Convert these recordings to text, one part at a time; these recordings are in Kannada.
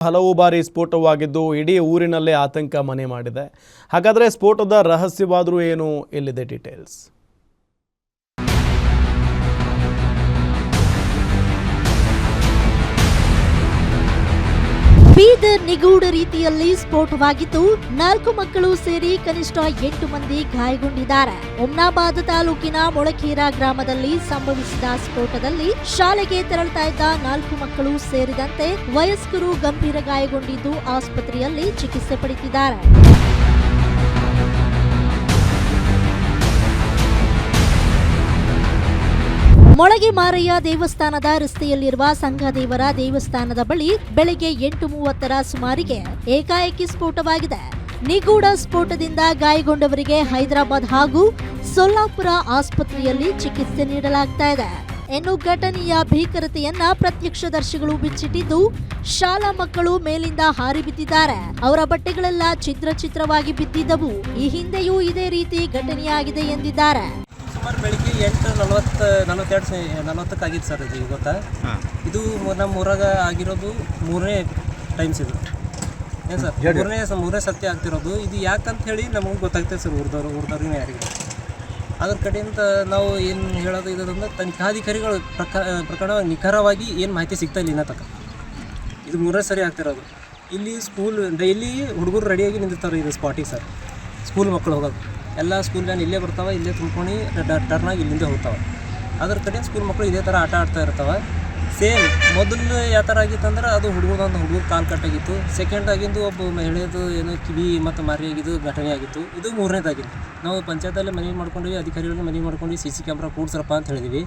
ಹಲವು ಬಾರಿ ಸ್ಫೋಟವಾಗಿದ್ದು ಇಡೀ ಊರಿನಲ್ಲೇ ಆತಂಕ ಮನೆ ಮಾಡಿದೆ. ಹಾಗಾದರೆ ಸ್ಫೋಟದ ರಹಸ್ಯವಾದರೂ ಏನು? ಎಲ್ಲಿದೆ ಡೀಟೇಲ್ಸ್? ಬೀದರ್ ನಿಗೂಢ ರೀತಿಯಲ್ಲಿ ಸ್ಫೋಟವಾಗಿದ್ದು 4 ಮಕ್ಕಳು ಸೇರಿ ಕನಿಷ್ಠ 8 ಮಂದಿ ಗಾಯಗೊಂಡಿದ್ದಾರೆ. ಹುಮ್ನಾಬಾದ್ ತಾಲೂಕಿನ ಮೊಳಖೇರಾ ಗ್ರಾಮದಲ್ಲಿ ಸಂಭವಿಸಿದ ಸ್ಫೋಟದಲ್ಲಿ ಶಾಲೆಗೆ ತೆರಳುತ್ತಾ ಇದ್ದ 4 ಮಕ್ಕಳು ಸೇರಿದಂತೆ ವಯಸ್ಕರು ಗಂಭೀರ ಗಾಯಗೊಂಡಿದ್ದು ಆಸ್ಪತ್ರೆಯಲ್ಲಿ ಚಿಕಿತ್ಸೆ ಪಡೆದಿದ್ದಾರೆ. ಮೊಳಗೆ ಮಾರಯ್ಯ ದೇವಸ್ಥಾನದ ರಸ್ತೆಯಲ್ಲಿರುವ ಸಂಘದೇವರ ದೇವಸ್ಥಾನದ ಬಳಿ ಬೆಳಗ್ಗೆ 8:30ರ ಸುಮಾರಿಗೆ ಏಕಾಏಕಿ ಸ್ಫೋಟವಾಗಿದೆ. ನಿಗೂಢ ಸ್ಫೋಟದಿಂದ ಗಾಯಗೊಂಡವರಿಗೆ ಹೈದರಾಬಾದ್ ಹಾಗೂ ಸೊಲ್ಲಾಪುರ ಆಸ್ಪತ್ರೆಯಲ್ಲಿ ಚಿಕಿತ್ಸೆ ನೀಡಲಾಗ್ತಾ ಇದೆ. ಇನ್ನು ಘಟನೆಯ ಭೀಕರತೆಯನ್ನ ಪ್ರತ್ಯಕ್ಷದರ್ಶಿಗಳು ಬಿಚ್ಚಿಟ್ಟಿದ್ದು, ಶಾಲಾ ಮಕ್ಕಳು ಮೇಲಿಂದ ಹಾರಿ ಬಿದ್ದಿದ್ದಾರೆ. ಅವರ ಬಟ್ಟೆಗಳೆಲ್ಲ ಛಿದ್ರವಾಗಿ ಬಿದ್ದಿದ್ದವು. ಈ ಹಿಂದೆಯೂ ಇದೇ ರೀತಿ ಘಟನೆಯಾಗಿದೆ ಎಂದಿದ್ದಾರೆ. ಸುಮಾರು ಬೆಳಿಗ್ಗೆ 8:42 ಆಗಿತ್ತು ಸರ್. ಇದು ಗೊತ್ತಾ, ಇದು ನಮ್ಮ ಊರಾಗ ಆಗಿರೋದು 3ನೇ ಟೈಮ್ಸ್. ಇದು ಏನು ಸರ್, ಮೂರನೇ ಸತ್ಯ ಆಗ್ತಿರೋದು. ಇದು ಯಾಕಂತ ಹೇಳಿ ನಮಗೆ ಗೊತ್ತಾಗ್ತದೆ ಸರ್. ಊರ್ದವ್ರಿಗೆ ಯಾರಿಗೆ ಅದ್ರ ಕಡೆಯಿಂದ ನಾವು ಏನು ಹೇಳೋದು ಇದಂದ್ರೆ, ತನಿಖಾಧಿಕಾರಿಗಳು ಪ್ರಕರಣ ನಿಖರವಾಗಿ ಏನು ಮಾಹಿತಿ ಸಿಗ್ತಾ ಇಲ್ಲ ಇನ್ನೂ ತನಕ. ಇದು 3ನೇ ಸರಿ ಆಗ್ತಿರೋದು. ಇಲ್ಲಿ ಸ್ಕೂಲ್ ಡೈಲಿ ಹುಡುಗರು ರೆಡಿಯಾಗಿ ನಿಂತಿರ್ತಾರೆ ಇದು ಸ್ಪಾಟಿಗೆ ಸರ್. ಸ್ಕೂಲ್ ಮಕ್ಕಳು ಹೋಗೋದು ಎಲ್ಲ ಸ್ಕೂಲ್ ವ್ಯಾನ್ ಇಲ್ಲೇ ಬರ್ತಾವೆ, ಇಲ್ಲೇ ತುಂಬ್ಕೊಂಡು ಟರ್ನಾಗಿ ಇಲ್ಲಿಂದ ಹೋಗ್ತಾವೆ. ಅದ್ರ ಕಡೆ ಸ್ಕೂಲ್ ಮಕ್ಕಳು ಇದೇ ಥರ ಆಟ ಆಡ್ತಾ ಇರ್ತಾವೆ. ಸೇಮ್ ಮೊದಲು ಯಾವ ಥರ ಆಗಿತ್ತಂದ್ರೆ, ಅದು ಹುಡುಗರು ಕಾಲು ಕಟ್ಟಾಗಿತ್ತು. ಸೆಕೆಂಡ್ ಆಗಿದ್ದು ಒಬ್ಬ ಮಹಿಳೆಯದು ಏನೋ ಕಿವಿ ಮತ್ತು ಮಾರಿ ಆಗಿದ್ದು ಘಟನೆ ಆಗಿತ್ತು. ಇದು 3ನೇದಾಗಿತ್ತು. ನಾವು ಪಂಚಾಯತಲ್ಲೇ ಮನವಿ ಮಾಡ್ಕೊಂಡ್ವಿ, ಅಧಿಕಾರಿಗಳಿಗೆ ಮನವಿ ಮಾಡ್ಕೊಂಡು CC ಕ್ಯಾಮ್ರಾ ಕೂಡ್ಸ್ರಪ್ಪ ಅಂತ ಹೇಳಿದ್ವಿ.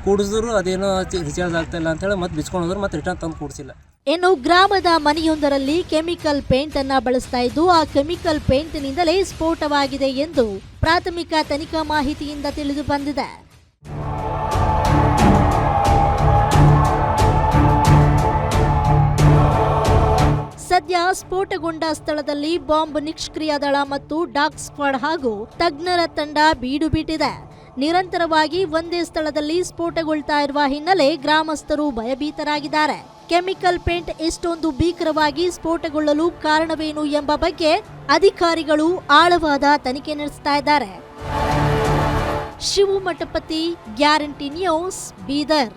ಕೂಡಿಸಿದ್ರು ಅದೇನೋ ರಿಚಾರ್ಜ್ ಆಗ್ತಾಯಿಲ್ಲ ಅಂತೇಳಿ ಮತ್ತೆ ಬಿಚ್ಕೊಂಡ್ರು, ಮತ್ತೆ ರಿಟರ್ನ್ ತಂದು ಕೂಡಿಸಿಲ್ಲ. ಇನ್ನು ಗ್ರಾಮದ ಮನೆಯೊಂದರಲ್ಲಿ ಕೆಮಿಕಲ್ ಪೇಂಟ್ ಅನ್ನ ಬಳಸ್ತಾ ಇದ್ದು, ಆ ಕೆಮಿಕಲ್ ಪೇಂಟ್ ನಿಂದಲೇ ಸ್ಫೋಟವಾಗಿದೆ ಎಂದು ಪ್ರಾಥಮಿಕ ತನಿಖಾ ಮಾಹಿತಿಯಿಂದ ತಿಳಿದು ಬಂದಿದೆ. ಸದ್ಯ ಸ್ಫೋಟಗೊಂಡ ಸ್ಥಳದಲ್ಲಿ ಬಾಂಬ್ ನಿಷ್ಕ್ರಿಯ ದಳ ಮತ್ತು ಡಾಗ್ ಸ್ಕ್ವಾಡ್ ಹಾಗೂ ತಜ್ಞರ ತಂಡ ಬೀಡು ಬಿಟ್ಟಿದೆ. ನಿರಂತರವಾಗಿ ಒಂದೇ ಸ್ಥಳದಲ್ಲಿ ಸ್ಫೋಟಗೊಳ್ತಾ ಇರುವ ಹಿನ್ನೆಲೆ ಗ್ರಾಮಸ್ಥರು ಭಯಭೀತರಾಗಿದ್ದಾರೆ. ಕೆಮಿಕಲ್ ಪೇಂಟ್ ಇಷ್ಟೊಂದು ಭೀಕರವಾಗಿ ಸ್ಫೋಟಗೊಳ್ಳಲು ಕಾರಣವೇನು ಎಂಬ ಬಗ್ಗೆ ಅಧಿಕಾರಿಗಳು ಆಳವಾದ ತನಿಖೆ ನಡೆಸ್ತಾ ಇದ್ದಾರೆ. Shivu Mathapati, guarantee news, Bidar.